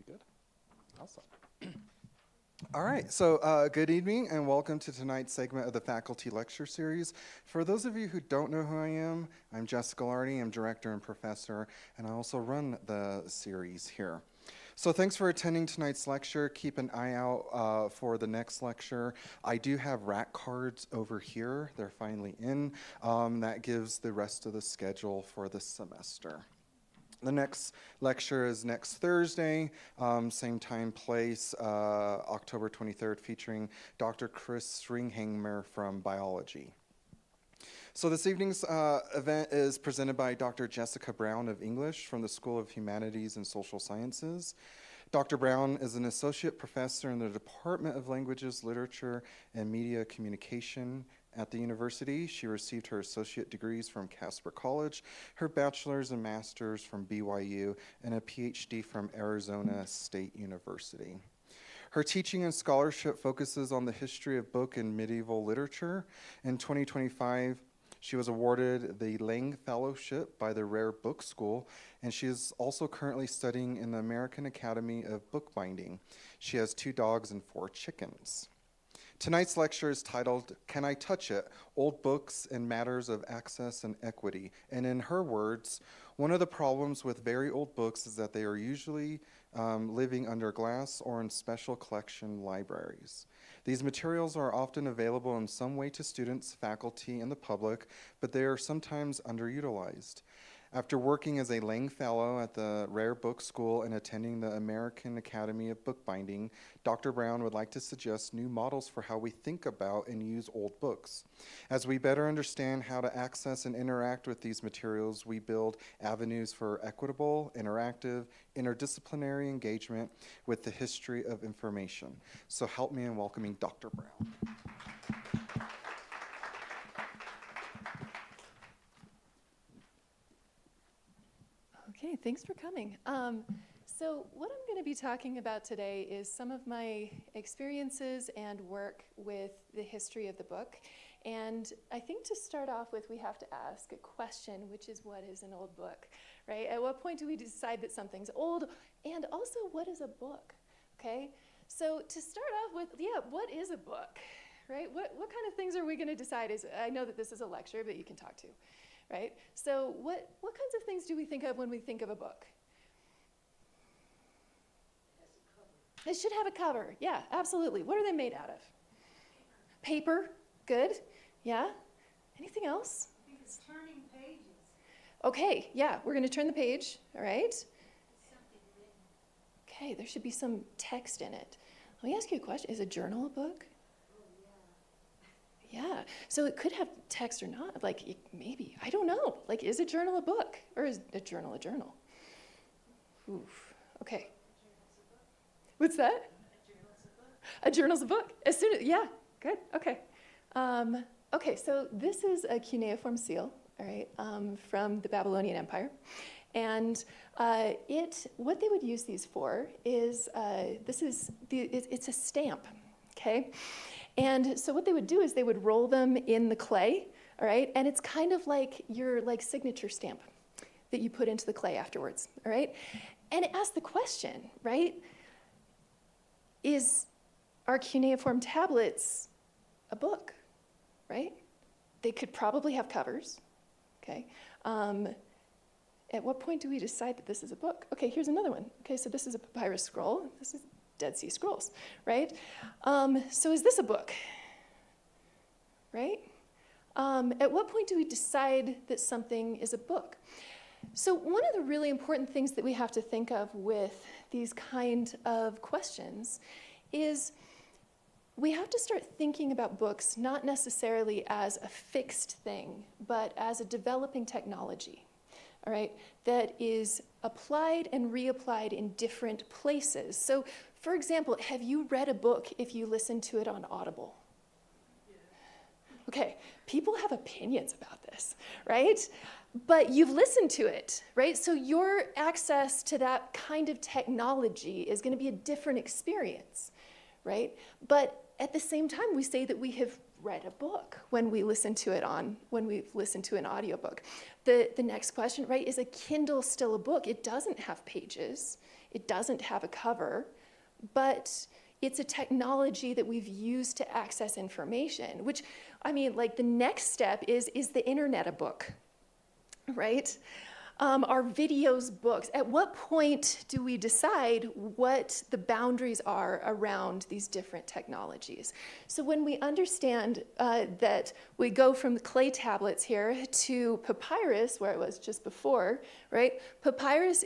good? Awesome. All right, so good evening and welcome to tonight's segment of the Faculty Lecture Series. For those of you who don't know who I am, I'm Jessica Lardy. I'm director and professor, and I also run the series here. So thanks for attending tonight's lecture. Keep an eye out for the next lecture. I do have rack cards over here. They're finally in. That gives the rest of the schedule for this semester. The next lecture is next Thursday, same time, place, October 23rd, featuring Dr. Chris Ringhamer from biology. So this evening's event is presented by Dr. Jessica Brown of English from the School of Humanities and Social Sciences. Dr. Brown is an associate professor in the Department of Languages, Literature, and Media Communication at the university. She received her associate degrees from Casper College, her bachelor's and master's from BYU, and a PhD from Arizona State University. Her teaching and scholarship focuses on the history of book and medieval literature. In 2025, she was awarded the Lang Fellowship by the Rare Book School, and she is also currently studying in the American Academy of Bookbinding. She has 2 dogs and 4 chickens. Tonight's lecture is titled, Can I Touch It? Old Books and Matters of Access and Equity. And in her words, one of the problems with very old books is that they are usually living under glass or in special collection libraries. These materials are often available in some way to students, faculty, and the public, but they are sometimes underutilized. After working as a Lang Fellow at the Rare Book School and attending the American Academy of Bookbinding, Dr. Brown would like to suggest new models for how we think about and use old books. As we better understand how to access and interact with these materials, we build avenues for equitable, interactive, interdisciplinary engagement with the history of information. So help me in welcoming Dr. Brown. Okay, thanks for coming. So what I'm going to be talking about today is some of my experiences and work with the history of the book. And I think to start off with, we have to ask a question, which is, what is an old book, right? At what point do we decide that something's old? And also, what is a book, okay? So to start off with, what is a book, right? What kind of things are we going to decide? I know that this is a lecture, but you can talk to. Right? So what kinds of things do we think of when we think of a book? It should have a cover. Yeah, absolutely. What are they made out of? Paper. Good. Yeah. Anything else? I think it's turning pages. Okay, yeah, we're going to turn the page. All right. Something written. Okay, there should be some text in it. Let me ask you a question. Is a journal a book? Yeah, so it could have text or not, like maybe, I don't know. Like, is a journal a book or is a journal a journal? Oof, okay. What's that? A journal's a book. As soon as, yeah, good, okay. Okay, so this is a cuneiform seal, all right, from the Babylonian Empire. And what they would use these for is, it's a stamp, okay? And so what they would do is they would roll them in the clay, all right? And it's kind of like your signature stamp that you put into the clay afterwards, all right? And it asks the question, right? Are cuneiform tablets a book, right? They could probably have covers, okay? At what point do we decide that this is a book? Okay, here's another one. Okay, so this is a papyrus scroll. This is Dead Sea Scrolls, right? So is this a book, right? At what point do we decide that something is a book? So one of the really important things that we have to think of with these kind of questions is we have to start thinking about books not necessarily as a fixed thing, but as a developing technology. All right, that is applied and reapplied in different places. So, for example, have you read a book if you listen to it on Audible? Okay, people have opinions about this, right? But you've listened to it, right? So your access to that kind of technology is going to be a different experience, right? But at the same time, we say that we have read a book when we listen to an audiobook. The next question, right, is a Kindle still a book? It doesn't have pages, it doesn't have a cover, but it's a technology that we've used to access information, which, I mean, like the next step is the internet a book, right? Are videos books? At what point do we decide what the boundaries are around these different technologies? So when we understand that we go from the clay tablets here to papyrus, where it was just before, right? Papyrus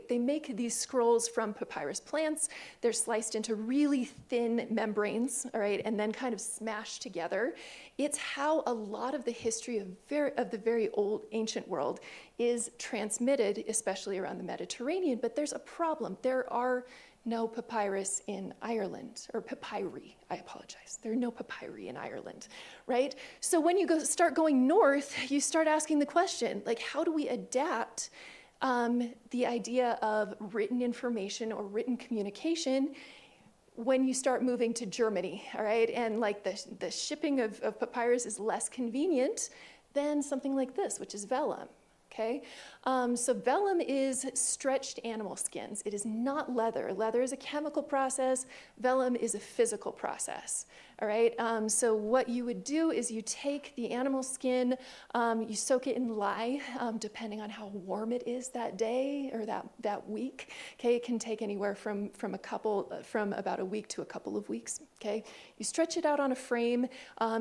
They make these scrolls from papyrus plants. They're sliced into really thin membranes, all right, and then kind of smashed together. It's how a lot of the history of the very old ancient world is transmitted, especially around the Mediterranean. But there's a problem. There are no papyrus in Ireland, or papyri, I apologize. There are no papyri in Ireland, right? So when you start going north, you start asking the question, like, how do we adapt the idea of written information or written communication when you start moving to Germany, all right? And like the shipping of papyrus is less convenient than something like this, which is vellum, okay? So vellum is stretched animal skins. It is not leather. Leather is a chemical process. Vellum is a physical process, all right? So what you would do is you take the animal skin, you soak it in lye, depending on how warm it is that day or that week, okay? It can take anywhere from about a week to a couple of weeks, okay? You stretch it out on a frame,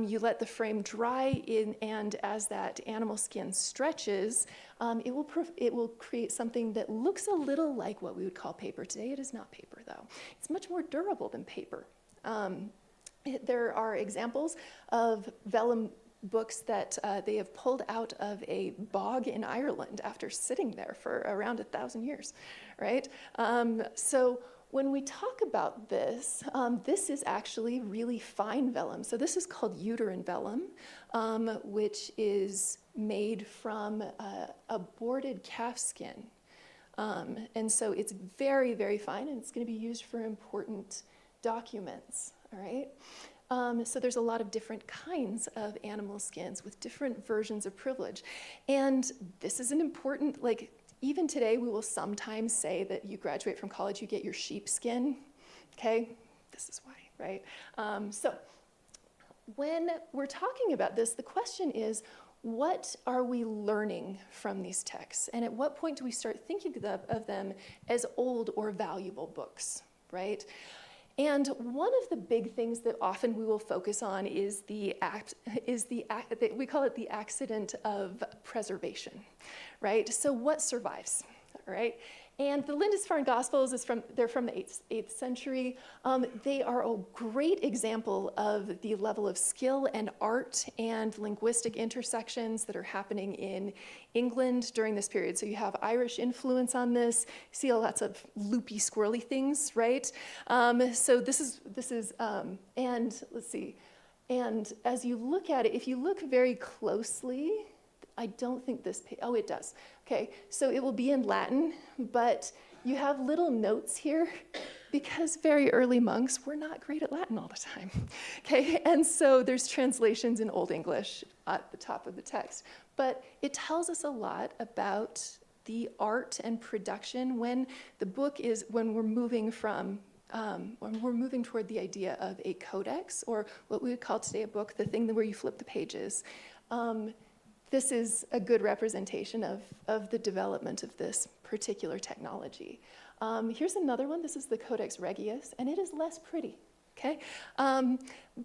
you let the frame dry and as that animal skin stretches, it will create something that looks a little like what we would call paper. Today it is not paper though. It's much more durable than paper. There are examples of vellum books that they have pulled out of a bog in Ireland after sitting there for around 1,000 years, right? So when we talk about this, this is actually really fine vellum. So this is called uterine vellum, which is made from a boarded calf skin. And so it's very, very fine, and it's going to be used for important documents, all right? So there's a lot of different kinds of animal skins with different versions of privilege. And this is an important, like, even today we will sometimes say that you graduate from college, you get your sheepskin, okay? This is why, right? So when we're talking about this, the question is, what are we learning from these texts? And at what point do we start thinking of them as old or valuable books, right? And one of the big things that often we will focus on is we call it the accident of preservation, right? So what survives, all right? And the Lindisfarne Gospels they're from the 8th century. They are a great example of the level of skill and art and linguistic intersections that are happening in England during this period. So you have Irish influence on this. You see lots of loopy, squirrely things, right? So this is, and let's see. And as you look at it, if you look very closely, I don't think this page, oh, it does. Okay, so it will be in Latin, but you have little notes here because very early monks were not great at Latin all the time. Okay, and so there's translations in Old English at the top of the text. But it tells us a lot about the art and production when we're moving toward the idea of a codex, or what we would call today a book, the thing where you flip the pages. This is a good representation of the development of this particular technology. Here's another one. This is the Codex Regius, and it is less pretty, okay?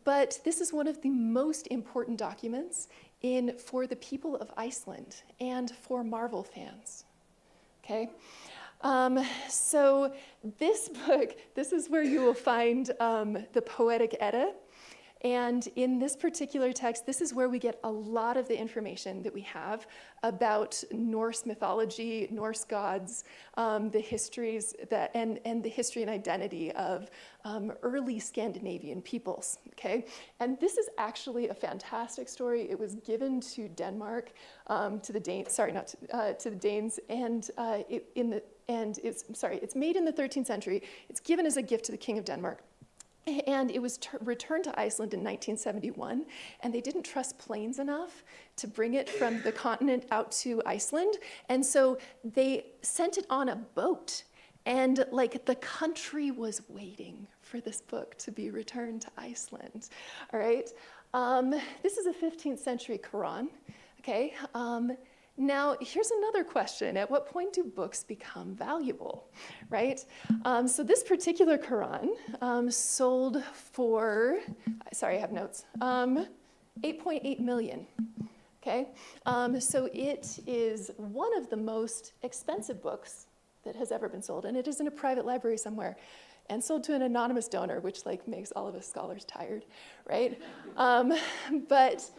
But this is one of the most important documents for the people of Iceland and for Marvel fans, okay? So this book, this is where you will find the Poetic Edda. And in this particular text, this is where we get a lot of the information that we have about Norse mythology, Norse gods, the histories and the history and identity of early Scandinavian peoples, okay? And this is actually a fantastic story. It was given to Denmark, to the Danes, sorry, not to the Danes, and it's made in the 13th century. It's given as a gift to the King of Denmark. And it was returned to Iceland in 1971, and they didn't trust planes enough to bring it from the continent out to Iceland, and so they sent it on a boat. And like the country was waiting for this book to be returned to Iceland, all right? This is a 15th century Quran, okay? Now, here's another question. At what point do books become valuable, right? So this particular Quran sold for, sorry, I have notes, 8.8 million, okay? So it is one of the most expensive books that has ever been sold, and it is in a private library somewhere, and sold to an anonymous donor, which like makes all of us scholars tired, right? But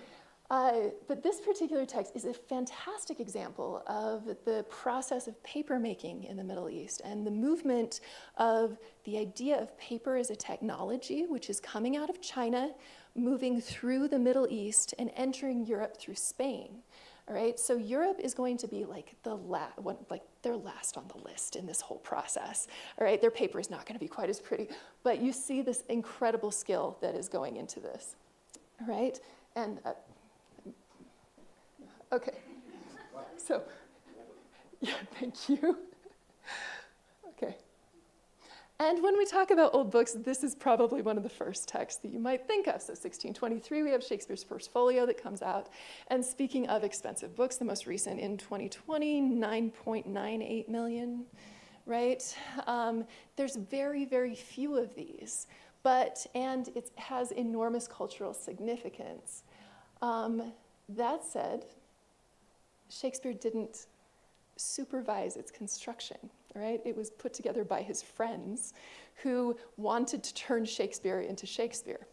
this particular text is a fantastic example of the process of paper making in the Middle East and the movement of the idea of paper as a technology, which is coming out of China, moving through the Middle East, and entering Europe through Spain. All right, so Europe is going to be like they're last on the list in this whole process. All right, their paper is not going to be quite as pretty, but you see this incredible skill that is going into this. All right, and okay, so yeah, thank you. Okay. And when we talk about old books, this is probably one of the first texts that you might think of. So 1623, we have Shakespeare's First Folio that comes out. And speaking of expensive books, the most recent in 2020, 9.98 million, right? There's very, very few of these, and it has enormous cultural significance. That said, Shakespeare didn't supervise its construction, right? It was put together by his friends who wanted to turn Shakespeare into Shakespeare,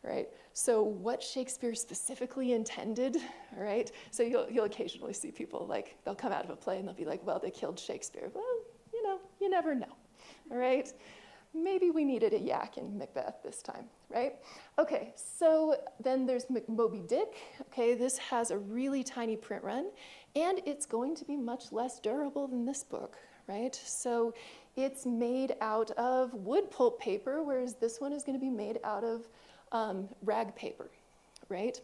right? So what Shakespeare specifically intended, all right? So you'll occasionally see people like, they'll come out of a play and they'll be like, well, they killed Shakespeare. Well, you never know, all right? Maybe we needed a yak in Macbeth this time, right? Okay, so then there's Moby Dick. Okay, this has a really tiny print run, and it's going to be much less durable than this book, right? So it's made out of wood pulp paper, whereas this one is going to be made out of rag paper, right?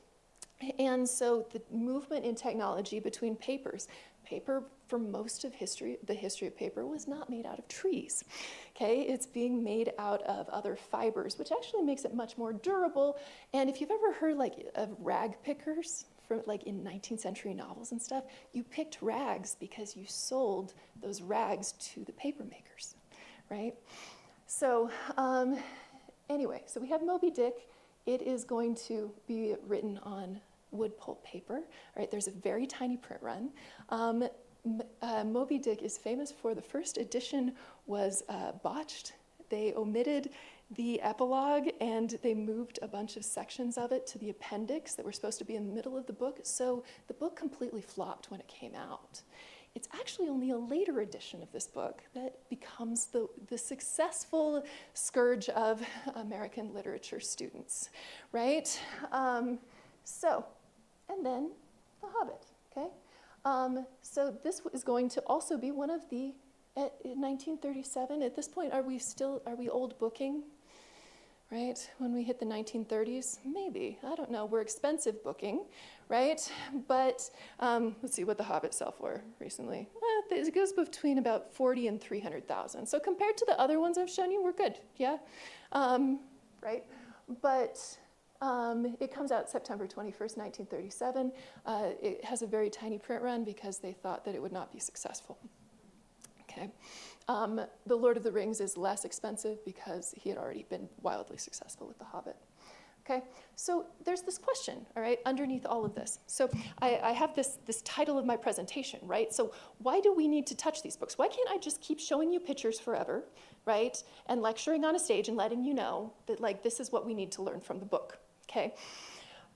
And so the movement in technology between papers, paper for most of the history of paper was not made out of trees, okay? It's being made out of other fibers, which actually makes it much more durable. And if you've ever heard like of rag pickers, from like in 19th century novels and stuff, you picked rags because you sold those rags to the paper makers, right? So anyway, so we have Moby Dick. It is going to be written on wood pulp paper, right? There's a very tiny print run. Moby Dick is famous for the first edition was botched. They omitted the epilogue and they moved a bunch of sections of it to the appendix that were supposed to be in the middle of the book. So the book completely flopped when it came out. It's actually only a later edition of this book that becomes the successful scourge of American literature students, right? And then The Hobbit, okay? So this is going to also be one of the, in 1937, at this point, are we old booking, right? When we hit the 1930s? Maybe, I don't know, we're expensive booking, right? But let's see what The Hobbit sell for recently. It goes between about 40 and 300,000. So compared to the other ones I've shown you, we're good, yeah? Right? But it comes out September 21st, 1937. It has a very tiny print run because they thought that it would not be successful. Okay. The Lord of the Rings is less expensive because he had already been wildly successful with The Hobbit. Okay, so there's this question, all right, underneath all of this. So I have this title of my presentation, right? So why do we need to touch these books? Why can't I just keep showing you pictures forever, right? And lecturing on a stage and letting you know that like this is what we need to learn from the book, okay?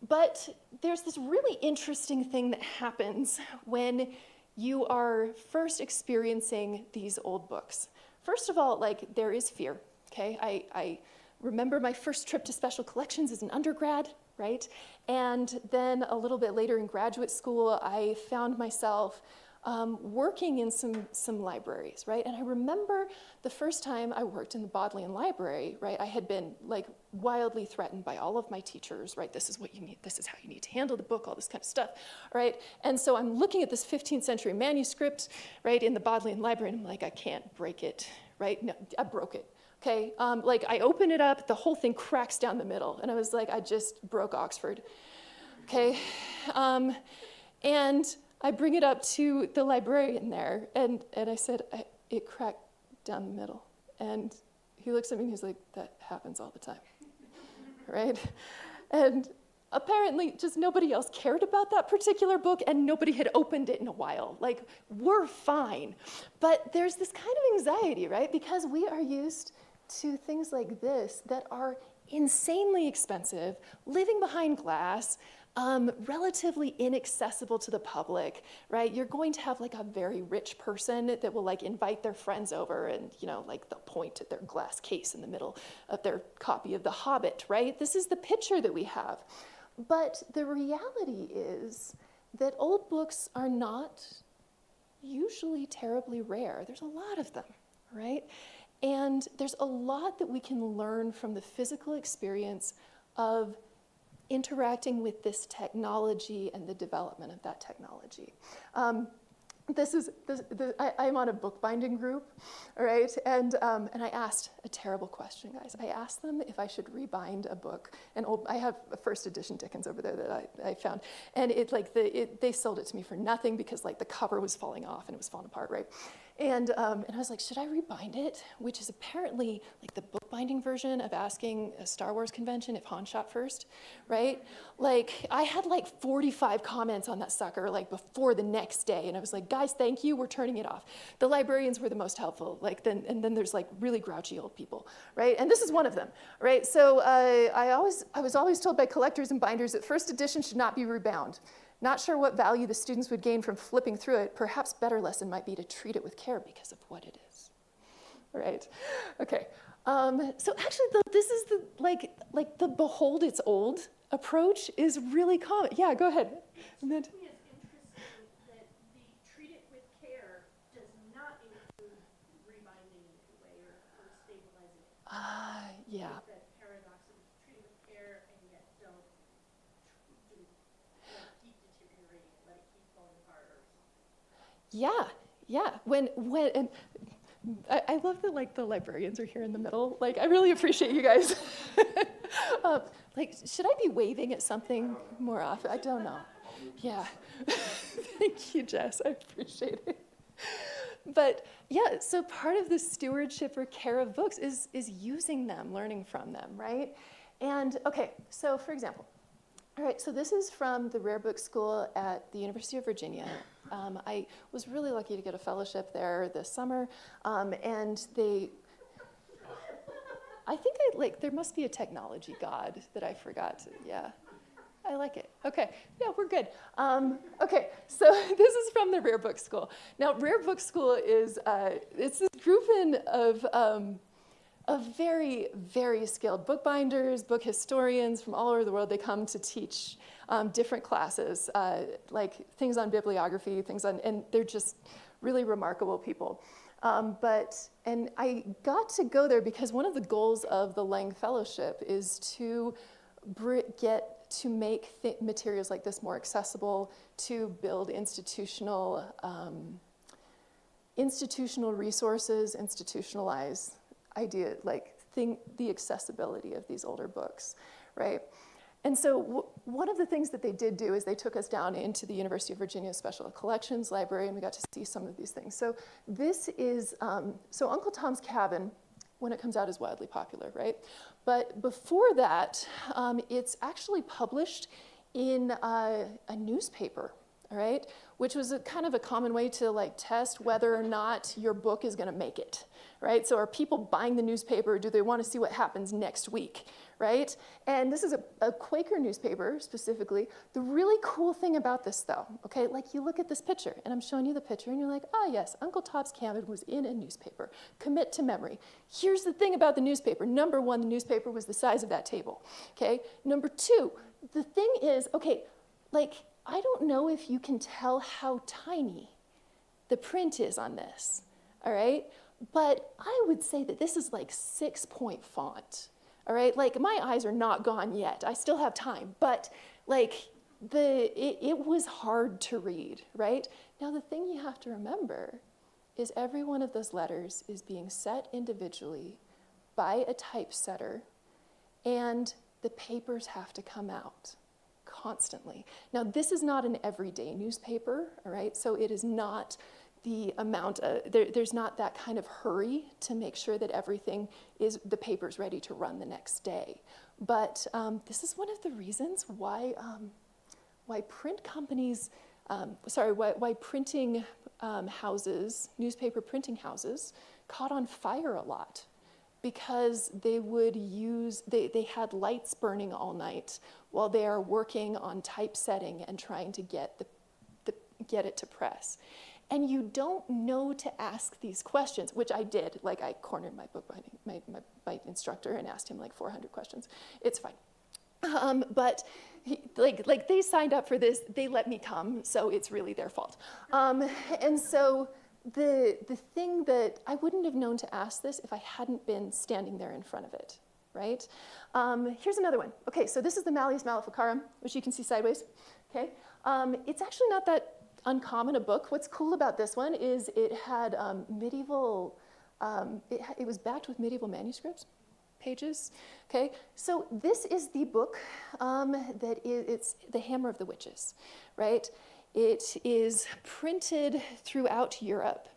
But there's this really interesting thing that happens when you are first experiencing these old books. First of all, like there is fear, okay? I remember my first trip to special collections as an undergrad, right? And then a little bit later in graduate school, I found myself working in some libraries, right? And I remember the first time I worked in the Bodleian Library, right? I had been like wildly threatened by all of my teachers, right? This is what you need, this is how you need to handle the book, all this kind of stuff, right? And so I'm looking at this 15th century manuscript, right, in the Bodleian Library, and I'm like, I can't break it, right? No, I broke it. Okay, like I open it up, the whole thing cracks down the middle, and I was like, I just broke Oxford. Okay, and I bring it up to the librarian there, and I said, it cracked down the middle. And he looks at me and he's like, that happens all the time, right? And apparently just nobody else cared about that particular book, and nobody had opened it in a while. Like, we're fine. But there's this kind of anxiety, right? Because we are used to things like this that are insanely expensive, living behind glass, relatively inaccessible to the public, right? You're going to have like a very rich person that will like invite their friends over and, you know, like they'll point at their glass case in the middle of their copy of The Hobbit, right? This is the picture that we have. But the reality is that old books are not usually terribly rare. There's a lot of them, right? And there's a lot that we can learn from the physical experience of interacting with this technology and the development of that technology. I'm on a bookbinding group, all right? And I asked a terrible question, guys. I asked them if I should rebind a book. I have a first edition Dickens over there that I found. And they sold it to me for nothing because like the cover was falling off and it was falling apart, right? And I was like, should I rebind it? Which is apparently like the bookbinding version of asking a Star Wars convention if Han shot first, right? Like I had like 45 comments on that sucker like before the next day. And I was like, guys, thank you, we're turning it off. The librarians were the most helpful. And then there's like really grouchy old people, right? And this is one of them, right? So I was always told by collectors and binders that first edition should not be rebound. Not sure what value the students would gain from flipping through it. Perhaps better lesson might be to treat it with care because of what it is. All right, okay. So actually, this is the the behold it's old approach is really common. Yeah, go ahead. And then, It is interesting that the treat it with care does not include rebinding in any way or stabilizing it. yeah. That paradox of treat it with care and yet don't let it keep deteriorating, let it keep falling apart or something. Yeah. And I love that like the librarians are here in the middle. Like I really appreciate you guys. Like, should I be waving at something more often? I don't know. Yeah. Thank you, Jess. I appreciate it. But yeah, so part of the stewardship or care of books is using them, learning from them, right? And okay, so for example, all right, so this is from the Rare Book School at the University of Virginia. I was really lucky to get a fellowship there this summer, and I think there must be a technology god that I forgot to, yeah. I like it. Okay, yeah, we're good. Okay, so this is from the Rare Book School. Now, Rare Book School is, it's this grouping of very, very skilled bookbinders, book historians from all over the world. They come to teach different classes, like things on bibliography, and they're just really remarkable people. And I got to go there because one of the goals of the Lang Fellowship is to make materials like this more accessible, to build institutional resources, institutionalize the accessibility of these older books, right? And so one of the things that they did do is they took us down into the University of Virginia Special Collections Library, and we got to see some of these things. So this is, so Uncle Tom's Cabin, when it comes out, is wildly popular, right? But before that, it's actually published in a newspaper, all right? Which was kind of a common way to test whether or not your book is gonna make it, right? So are people buying the newspaper, or do they wanna see what happens next week, right? And this is a Quaker newspaper specifically. The really cool thing about this though, okay, you look at this picture, and I'm showing you the picture, and you're like, ah yes, Uncle Tom's Cabin was in a newspaper. Commit to memory. Here's the thing about the newspaper. Number one, the newspaper was the size of that table, okay? Number two, the thing is, okay, I don't know if you can tell how tiny the print is on this, all right? But I would say that this is like 6-point font, all right? Like my eyes are not gone yet. I still have time, but like it was hard to read, right? Now the thing you have to remember is every one of those letters is being set individually by a typesetter, and the papers have to come out constantly. Now, this is not an everyday newspaper, all right? So it is not the amount, there's not that kind of hurry to make sure that everything is, the paper's ready to run the next day. But this is one of the reasons why print companies, why printing houses, newspaper printing houses, caught on fire a lot, because they would use, they had lights burning all night while they are working on typesetting and trying to get get it to press. And you don't know to ask these questions, which I did. Like I cornered my book binding, my instructor, and asked him like 400 questions. It's fine. But like they signed up for this, they let me come, so it's really their fault. And so the thing that I wouldn't have known to ask this if I hadn't been standing there in front of it, right? Here's another one. Okay, so this is the Malleus Maleficarum, which you can see sideways, okay? It's actually not that uncommon a book. What's cool about this one is it had medieval, it was backed with medieval manuscripts, pages, okay? So this is the book it's The Hammer of the Witches, right? It is printed throughout Europe.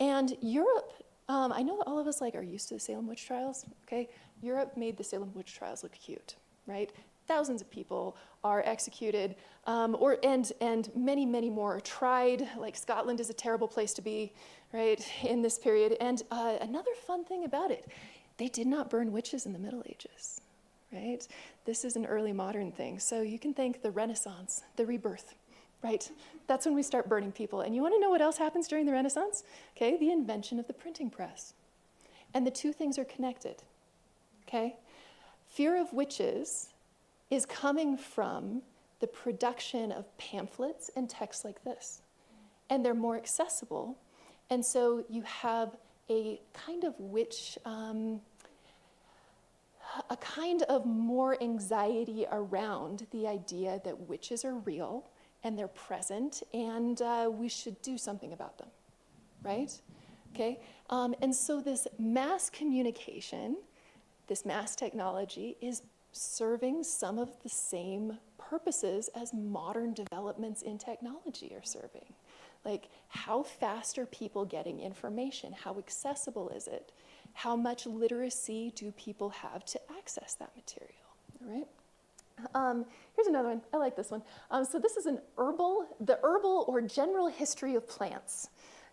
And Europe, I know that all of us are used to the Salem witch trials, okay? Europe made the Salem witch trials look cute, right? Thousands of people are executed, and many, many more are tried. Like Scotland is a terrible place to be, right, in this period. And another fun thing about it, they did not burn witches in the Middle Ages, right? This is an early modern thing. So you can thank the Renaissance, the rebirth, right? That's when we start burning people. And you want to know what else happens during the Renaissance? Okay, the invention of the printing press. And the two things are connected, okay? Fear of witches is coming from the production of pamphlets and texts like this. And they're more accessible. And so you have a kind of witch, a kind of more anxiety around the idea that witches are real and they're present, and we should do something about them, right? Okay, and so this mass communication, this mass technology is serving some of the same purposes as modern developments in technology are serving. Like, how fast are people getting information? How accessible is it? How much literacy do people have to access that material, all right? Here's another one. I like this one. So this is the herbal or general history of plants.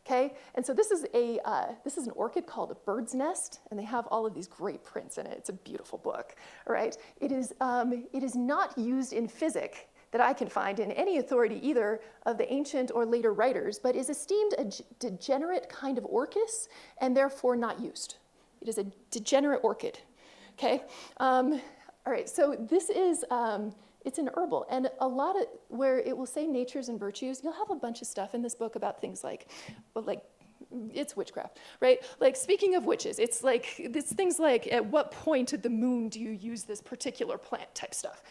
Okay, and so this is an orchid called a bird's nest, and they have all of these great prints in it. It's a beautiful book. All right, it is not used in physics that I can find in any authority either of the ancient or later writers, but is esteemed a degenerate kind of orchis and therefore not used. It is a degenerate orchid. Okay. All right, so this is, it's an herbal, and a lot of, where it will say natures and virtues, you'll have a bunch of stuff in this book about things like it's witchcraft, right? Like, speaking of witches, it's things like, at what point of the moon do you use this particular plant type stuff?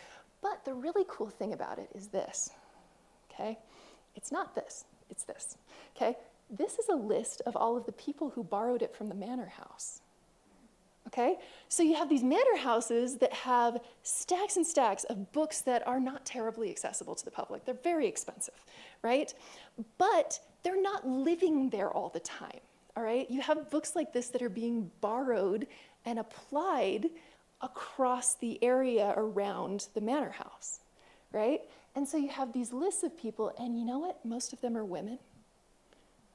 But the really cool thing about it is this, okay? It's not this, it's this, okay? This is a list of all of the people who borrowed it from the manor house. Okay, so you have these manor houses that have stacks and stacks of books that are not terribly accessible to the public. They're very expensive, right? But they're not living there all the time, all right? You have books like this that are being borrowed and applied across the area around the manor house, right? And so you have these lists of people, and you know what? Most of them are women,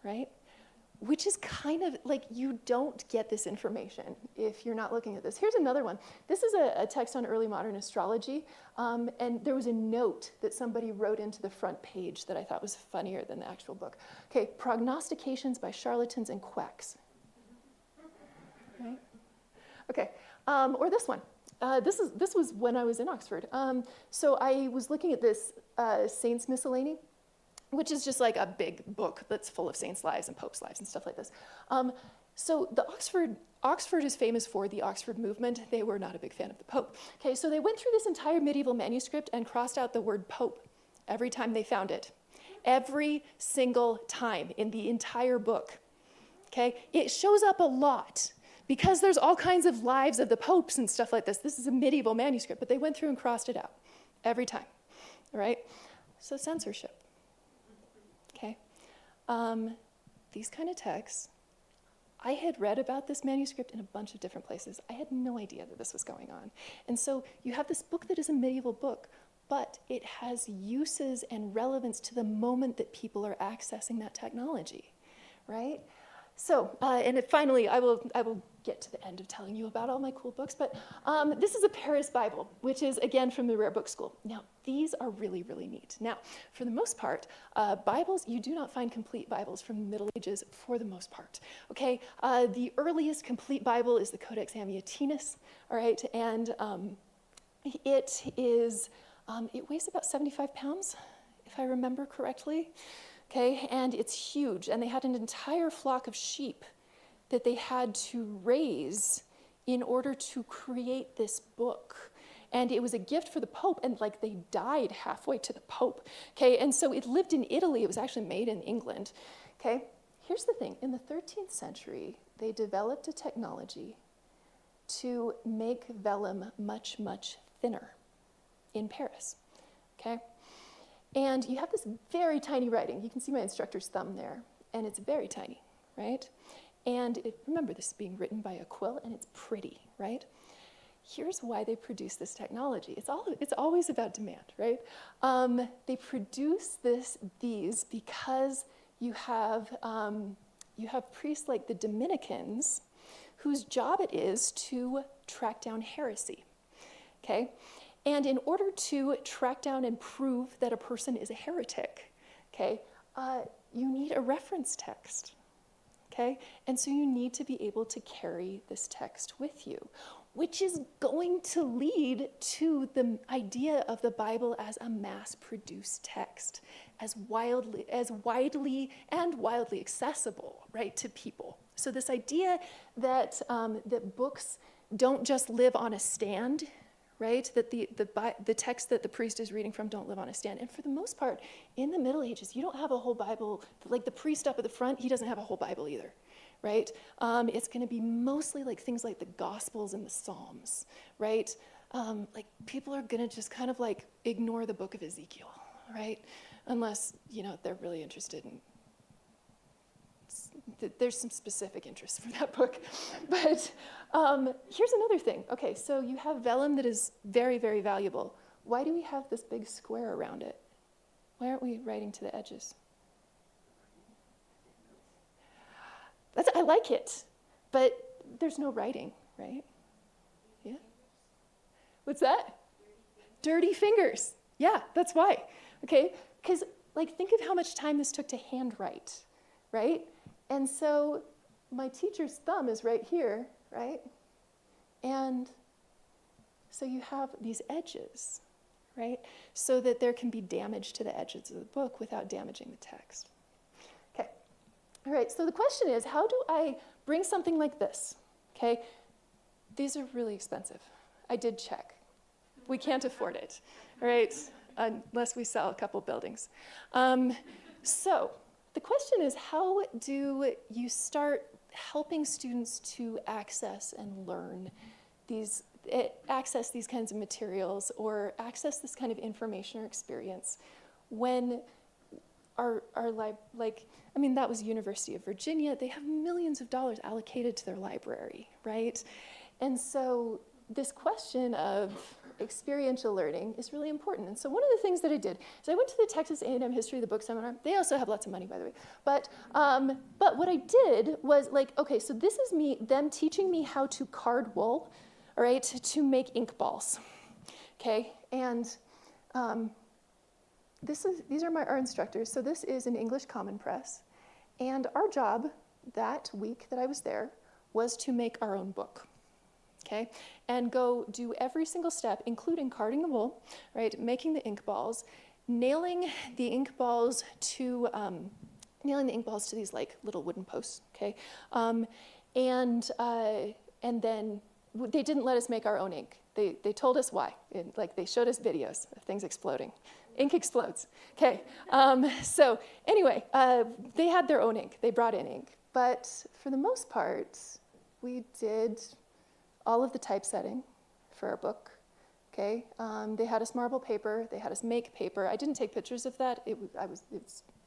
right? Which is kind of like, you don't get this information if you're not looking at this. Here's another one. This is a text on early modern astrology, and there was a note that somebody wrote into the front page that I thought was funnier than the actual book. Okay, prognostications by charlatans and quacks. Right? Okay, or this one. This was when I was in Oxford. So I was looking at this Saints Miscellany. which is just like a big book that's full of saints' lives and popes' lives and stuff like this. So the Oxford is famous for the Oxford movement. They were not a big fan of the Pope. Okay, so they went through this entire medieval manuscript and crossed out the word Pope every time they found it. Every single time in the entire book. Okay, it shows up a lot because there's all kinds of lives of the popes and stuff like this. This is a medieval manuscript, but they went through and crossed it out every time. All right, so censorship. Okay, these kind of texts. I had read about this manuscript in a bunch of different places. I had no idea that this was going on. And so you have this book that is a medieval book, but it has uses and relevance to the moment that people are accessing that technology, right? So, and finally, I will get to the end of telling you about all my cool books, but this is a Paris Bible, which is, again, from the Rare Book School. Now, these are really, really neat. Now, for the most part, Bibles, you do not find complete Bibles from the Middle Ages for the most part, okay? The earliest complete Bible is the Codex Amiatinus, all right? And it weighs about 75 pounds, if I remember correctly. Okay, and it's huge, and they had an entire flock of sheep that they had to raise in order to create this book. And it was a gift for the Pope, and like they died halfway to the Pope. Okay, and so it lived in Italy. It was actually made in England. Okay, here's the thing. In the 13th century, they developed a technology to make vellum much, much thinner in Paris. Okay? And you have this very tiny writing. You can see my instructor's thumb there, and it's very tiny, right? And remember, this is being written by a quill, and it's pretty, right? Here's why they produce this technology. It's always about demand, right? They produce these because you have priests like the Dominicans, whose job it is to track down heresy, okay? And in order to track down and prove that a person is a heretic, okay, you need a reference text, okay? And so you need to be able to carry this text with you, which is going to lead to the idea of the Bible as a mass-produced text, as widely and wildly accessible, right, to people. So this idea that that books don't just live on a stand, right? That the text that the priest is reading from don't live on a stand. And for the most part, in the Middle Ages, you don't have a whole Bible. Like the priest up at the front, he doesn't have a whole Bible either, right? It's going to be mostly like things like the Gospels and the Psalms, right? Like people are going to just kind of like ignore the book of Ezekiel, right? Unless, they're really interested in there's some specific interest for that book. But here's another thing. Okay, so you have vellum that is very, very valuable. Why do we have this big square around it? Why aren't we writing to the edges? I like it, but there's no writing, right? Yeah? What's that? Dirty fingers. Yeah, that's why. Okay, because think of how much time this took to handwrite, right? And so my teacher's thumb is right here, right? And so you have these edges, right? So that there can be damage to the edges of the book without damaging the text. Okay, all right, so the question is, how do I bring something like this? Okay, these are really expensive. I did check. We can't afford it, all right? Unless we sell a couple buildings. So the question is, how do you start helping students to access and learn access these kinds of materials or access this kind of information or experience when that was University of Virginia. They have millions of dollars allocated to their library, right? And so this question of experiential learning is really important. And so one of the things that I did is I went to the Texas A&M History of the Book Seminar. They also have lots of money, by the way. But what I did was okay, so this is them teaching me how to card wool, all right, to make ink balls, okay? And these are our instructors. So this is an English Common Press. And our job that week that I was there was to make our own book. Okay, and go do every single step, including carding the wool, right, making the ink balls, nailing the ink balls to these like little wooden posts, okay? And then they didn't let us make our own ink. They told us why. Like they showed us videos of things exploding. Ink explodes, okay? So anyway, they had their own ink. They brought in ink. But for the most part, we did all of the typesetting for our book, okay? They had us marble paper. They had us make paper. I didn't take pictures of that.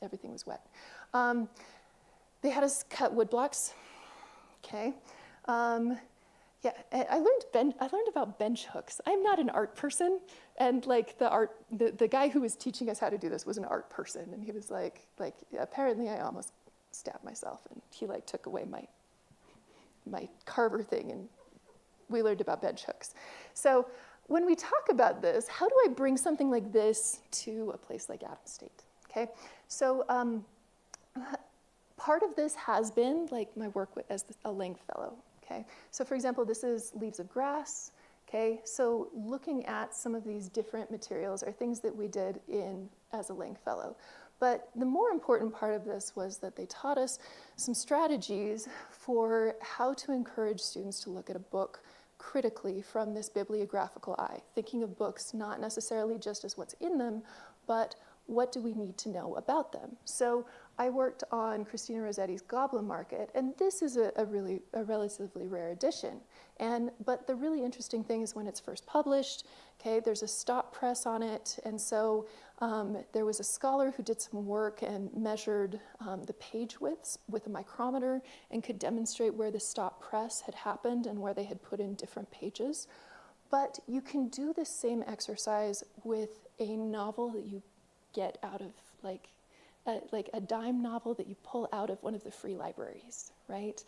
Everything was wet. They had us cut wood blocks, okay? Yeah, I learned about bench hooks. I'm not an art person, and like the guy who was teaching us how to do this was an art person, and he was like apparently I almost stabbed myself, and he like took away my carver thing, and we learned about bench hooks. So when we talk about this, how do I bring something like this to a place like Adams State? Okay, so part of this has been like my work as a Lang Fellow. Okay, so for example, this is Leaves of Grass. Okay, so looking at some of these different materials are things that we did as a Lang Fellow. But the more important part of this was that they taught us some strategies for how to encourage students to look at a book critically from this bibliographical eye, thinking of books not necessarily just as what's in them, but what do we need to know about them? So I worked on Christina Rossetti's Goblin Market, and this is a relatively rare edition. But the really interesting thing is when it's first published, okay, there's a stop press on it, and so there was a scholar who did some work and measured the page widths with a micrometer and could demonstrate where the stop press had happened and where they had put in different pages. But you can do the same exercise with a novel that you get out of like a dime novel that you pull out of one of the free libraries, right?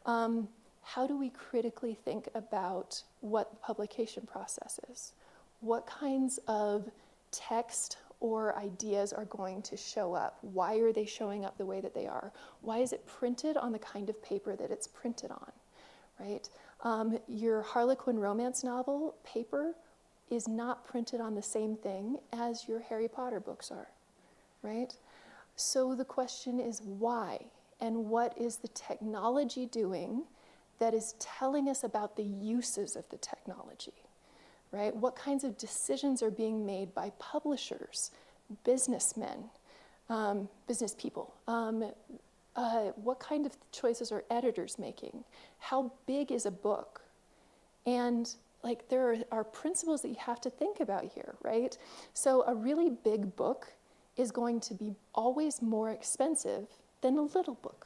How do we critically think about what the publication process is? What kinds of text or ideas are going to show up? Why are they showing up the way that they are? Why is it printed on the kind of paper that it's printed on, right? Your Harlequin romance novel paper is not printed on the same thing as your Harry Potter books are, right? So the question is why, and what is the technology doing that is telling us about the uses of the technology, right? What kinds of decisions are being made by publishers, businessmen, business people? What kind of choices are editors making? How big is a book? And like there are principles that you have to think about here, right? So a really big book is going to be always more expensive than a little book,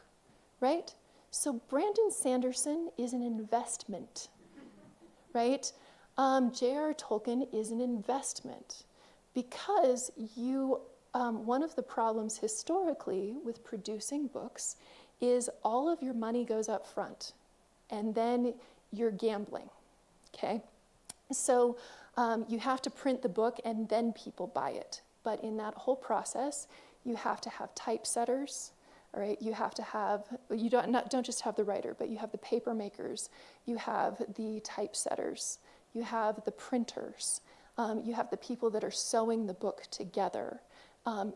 right? So Brandon Sanderson is an investment, right? J.R.R. Tolkien is an investment because one of the problems historically with producing books is all of your money goes up front and then you're gambling. Okay, so you have to print the book and then people buy it. But in that whole process, you have to have typesetters, all right? You have to have, you don't just have the writer, but you have the paper makers, you have the typesetters, you have the printers, you have the people that are sewing the book together,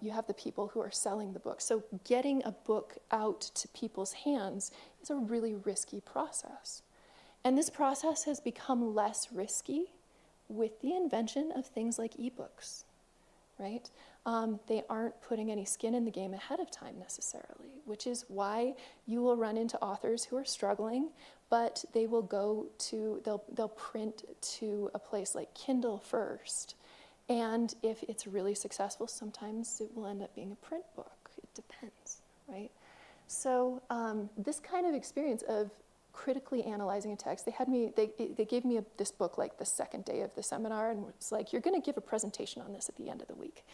you have the people who are selling the book. So getting a book out to people's hands is a really risky process. And this process has become less risky with the invention of things like ebooks, right? They aren't putting any skin in the game ahead of time necessarily, which is why you will run into authors who are struggling, but they will they'll print to a place like Kindle first. And if it's really successful, sometimes it will end up being a print book. It depends, right? So this kind of experience of critically analyzing a text, they gave me this book like the second day of the seminar, and it's like, you're going to give a presentation on this at the end of the week,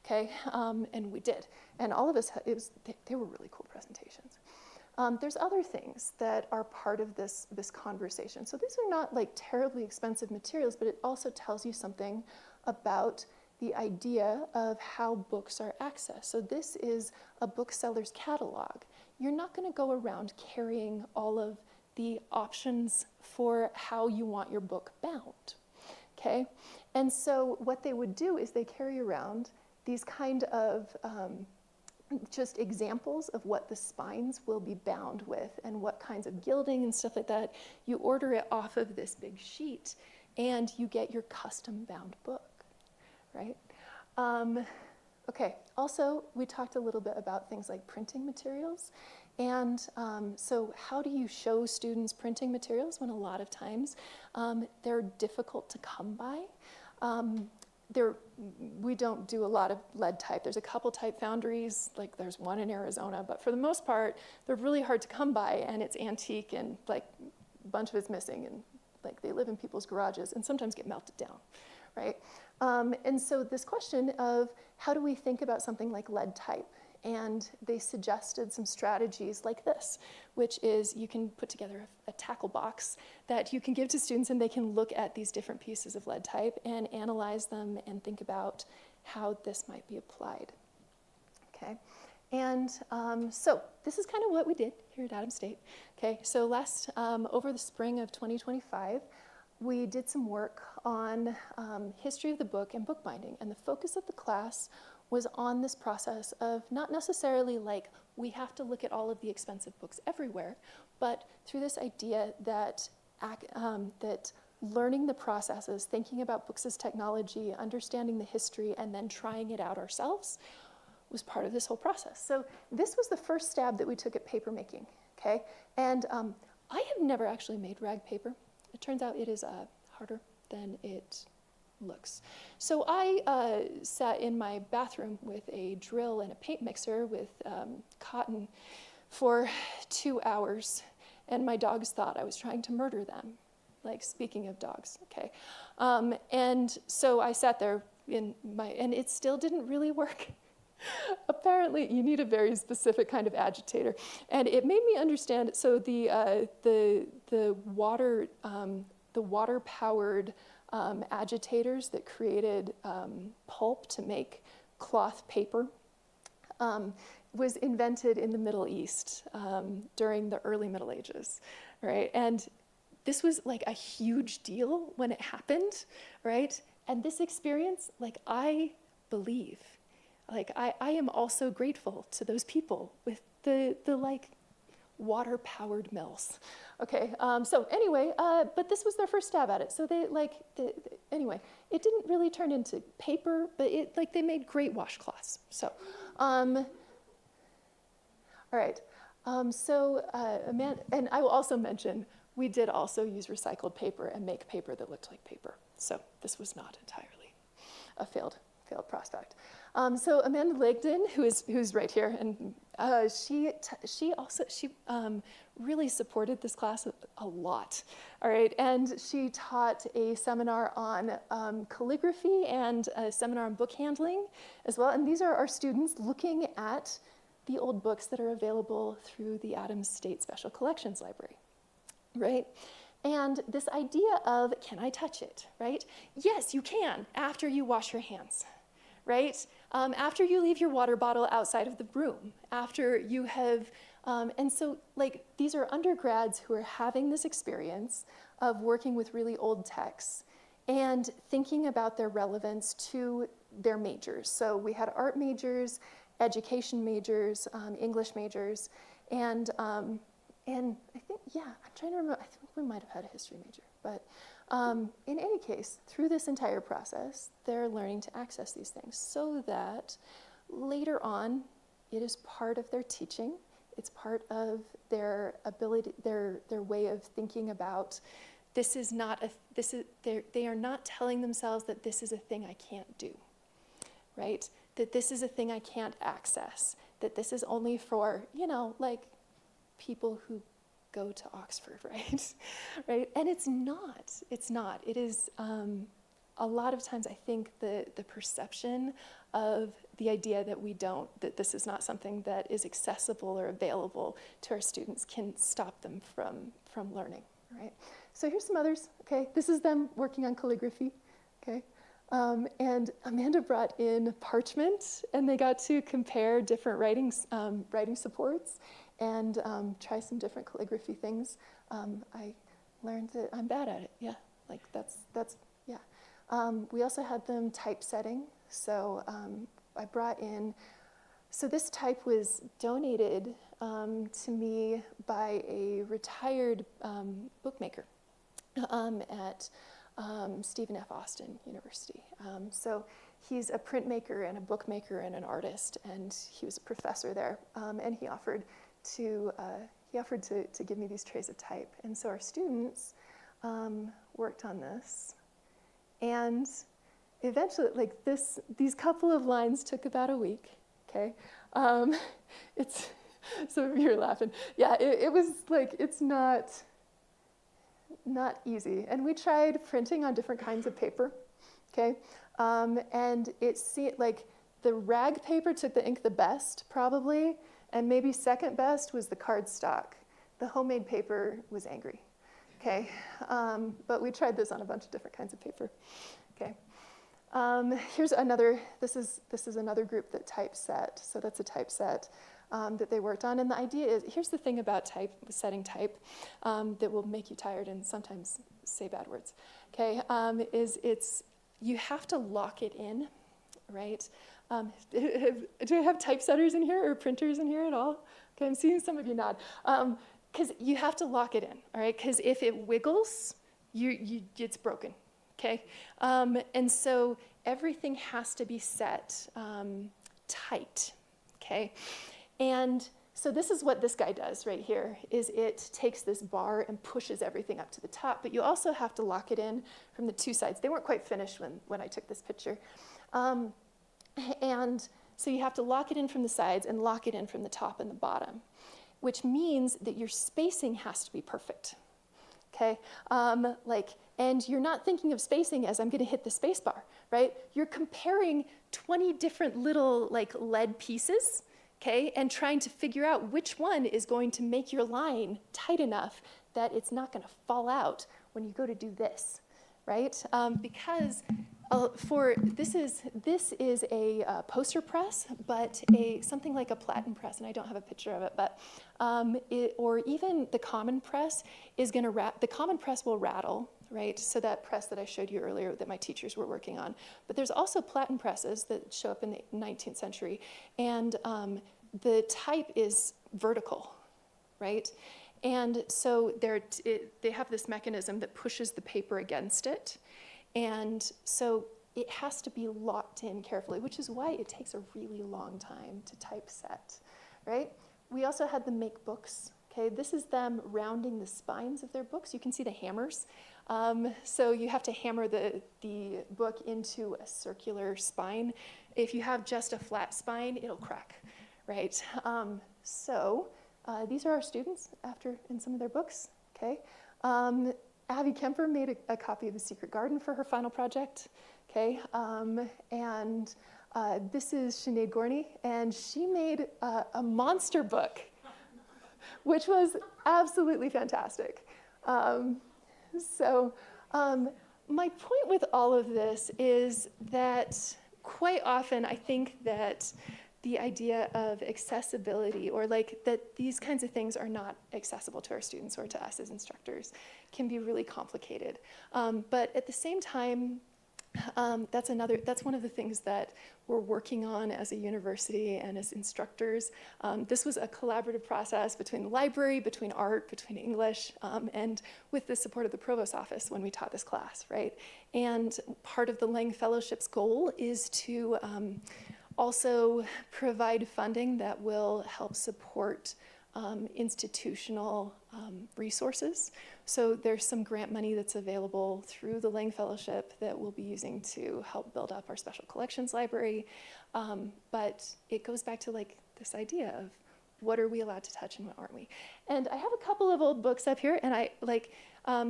okay? And we did, and all of us, they were really cool presentations. There's other things that are part of this conversation. So these are not like terribly expensive materials, but it also tells you something about the idea of how books are accessed. So this is a bookseller's catalog. You're not going to go around carrying all of the options for how you want your book bound, okay? And so what they would do is they carry around these kind of just examples of what the spines will be bound with and what kinds of gilding and stuff like that. You order it off of this big sheet and you get your custom bound book, right? Okay, also we talked a little bit about things like printing materials. And so how do you show students printing materials when a lot of times they're difficult to come by? We don't do a lot of lead type. There's a couple type foundries, like there's one in Arizona, but for the most part, they're really hard to come by, and it's antique, and like a bunch of it's missing, and like they live in people's garages and sometimes get melted down, right? And so this question of how do we think about something like lead type? And they suggested some strategies like this, which is you can put together a tackle box that you can give to students, and they can look at these different pieces of lead type and analyze them and think about how this might be applied. Okay, and so this is kind of what we did here at Adams State. Okay, so over the spring of 2025, we did some work on history of the book and bookbinding, and the focus of the class was on this process of not necessarily like we have to look at all of the expensive books everywhere, but through this idea that that learning the processes, thinking about books as technology, understanding the history, and then trying it out ourselves was part of this whole process. So this was the first stab that we took at paper making, okay? And I have never actually made rag paper. It turns out it is harder than it looks. So I sat in my bathroom with a drill and a paint mixer with cotton for 2 hours, and my dogs thought I was trying to murder them. Like, speaking of dogs, okay. And so I sat there and it still didn't really work. Apparently, you need a very specific kind of agitator, and it made me understand. So the water-powered agitators that created pulp to make cloth paper was invented in the Middle East during the early Middle Ages, right? And this was like a huge deal when it happened, right? And this experience, like, I believe, like, I am also grateful to those people with the like water-powered mills. Okay, so anyway, but this was their first stab at it. So anyway, it didn't really turn into paper, but they made great washcloths. So, all right. Amanda, and I will also mention, we did also use recycled paper and make paper that looked like paper. So this was not entirely a failed prospect. So Amanda Legden, who's right here, and she really supported this class a lot. All right, and she taught a seminar on calligraphy and a seminar on book handling as well. And these are our students looking at the old books that are available through the Adams State Special Collections Library, right? And this idea of, can I touch it, right? Yes, you can, after you wash your hands, right? After you leave your water bottle outside of the room, after you have, and so like these are undergrads who are having this experience of working with really old texts and thinking about their relevance to their majors. So we had art majors, education majors, English majors, and I think, yeah, I'm trying to remember, I think we might have had a history major, but in any case, through this entire process, they're learning to access these things so that later on, it is part of their teaching. It's part of their ability, their way of thinking about this is not they are not telling themselves that this is a thing I can't do, right? That this is a thing I can't access, that this is only for, like people who go to Oxford, right? Right? And it's not. It is a lot of times I think the perception of the idea that this is not something that is accessible or available to our students can stop them from learning, right? So here's some others, okay? This is them working on calligraphy, okay? And Amanda brought in parchment, and they got to compare different writing supports and try some different calligraphy things. I learned that I'm bad at it. Yeah, like that's yeah. We also had them typesetting. So I brought in, so this type was donated to me by a retired bookmaker at Stephen F. Austin University. So he's a printmaker and a bookmaker and an artist, and he was a professor there. And he offered to give me these trays of type. And so our students worked on this, and eventually, like these couple of lines took about a week. Okay, it's some of you are laughing. Yeah, it was like it's not easy. And we tried printing on different kinds of paper. Okay, and it seemed like the rag paper took the ink the best, probably, and maybe second best was the cardstock. The homemade paper was angry. Okay, but we tried this on a bunch of different kinds of paper. Okay, here's another. This is another group that typeset. So that's a typeset that they worked on. And the idea is, here's the thing about setting type that will make you tired and sometimes say bad words. Okay, you have to lock it in, right? Do I have typesetters in here or printers in here at all? Okay, I'm seeing some of you nod. Because you have to lock it in, all right? Because if it wiggles, it's broken, okay? And so everything has to be set tight, okay? And so this is what this guy does right here, is it takes this bar and pushes everything up to the top, but you also have to lock it in from the two sides. They weren't quite finished when I took this picture. And so you have to lock it in from the sides and lock it in from the top and the bottom, which means that your spacing has to be perfect, okay? And you're not thinking of spacing as I'm gonna hit the space bar, right? You're comparing 20 different little lead pieces, okay? And trying to figure out which one is going to make your line tight enough that it's not gonna fall out when you go to do this, right? Because this is a poster press, but something like a platen press, and I don't have a picture of it, but or even the common press is going to the common press will rattle, right? So that press that I showed you earlier that my teachers were working on. But there's also platen presses that show up in the 19th century, and the type is vertical, right? And so they have this mechanism that pushes the paper against it. And so it has to be locked in carefully, which is why it takes a really long time to typeset, right? We also had them make books, okay? This is them rounding the spines of their books. You can see the hammers. So you have to hammer the book into a circular spine. If you have just a flat spine, it'll crack, right? These are our students in some of their books, okay? Abby Kemper made a copy of The Secret Garden for her final project, okay? This is Sinead Gorney, and she made a monster book, which was absolutely fantastic. My point with all of this is that quite often I think that the idea of accessibility, or that these kinds of things are not accessible to our students or to us as instructors, can be really complicated. But at the same time, that's one of the things that we're working on as a university and as instructors. This was a collaborative process between the library, between art, between English, and with the support of the Provost's office when we taught this class, right? And part of the Lang Fellowship's goal is to also provide funding that will help support institutional resources. So there's some grant money that's available through the Lang Fellowship that we'll be using to help build up our special collections library. But it goes back to this idea of what are we allowed to touch and what aren't we? And I have a couple of old books up here, and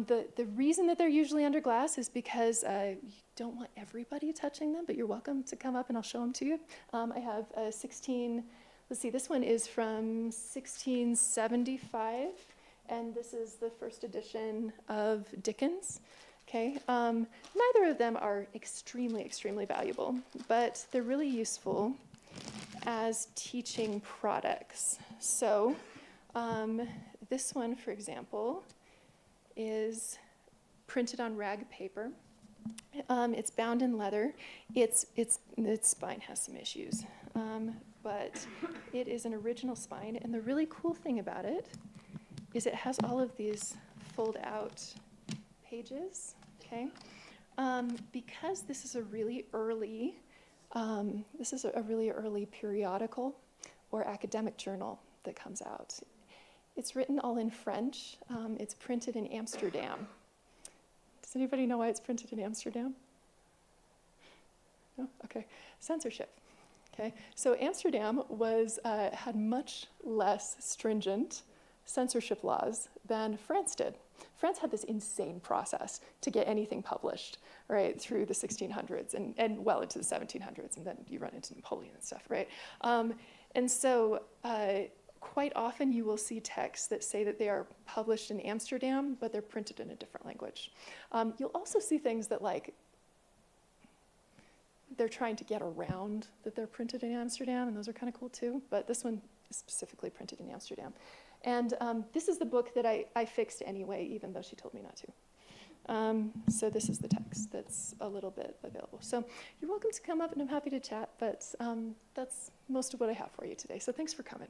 the reason that they're usually under glass is because you don't want everybody touching them, but you're welcome to come up and I'll show them to you. I have a this one is from 1675, and this is the first edition of Dickens. Okay, neither of them are extremely, extremely valuable, but they're really useful as teaching products. So this one, for example, is printed on rag paper. It's bound in leather. Its spine has some issues, but it is an original spine. And the really cool thing about it is it has all of these fold-out pages. Okay, because this is a really early periodical or academic journal that comes out. It's written all in French. It's printed in Amsterdam. Does anybody know why it's printed in Amsterdam? No? Okay. Censorship. Okay. So Amsterdam had much less stringent censorship laws than France did. France had this insane process to get anything published, right, through the 1600s and well into the 1700s, and then you run into Napoleon and stuff, right? And so quite often you will see texts that say that they are published in Amsterdam, but they're printed in a different language. You'll also see things that like they're trying to get around that they're printed in Amsterdam, and those are kind of cool too, but this one is specifically printed in Amsterdam. And this is the book that I fixed anyway, even though she told me not to. So this is the text that's a little bit available. So you're welcome to come up, and I'm happy to chat, but that's most of what I have for you today. So thanks for coming.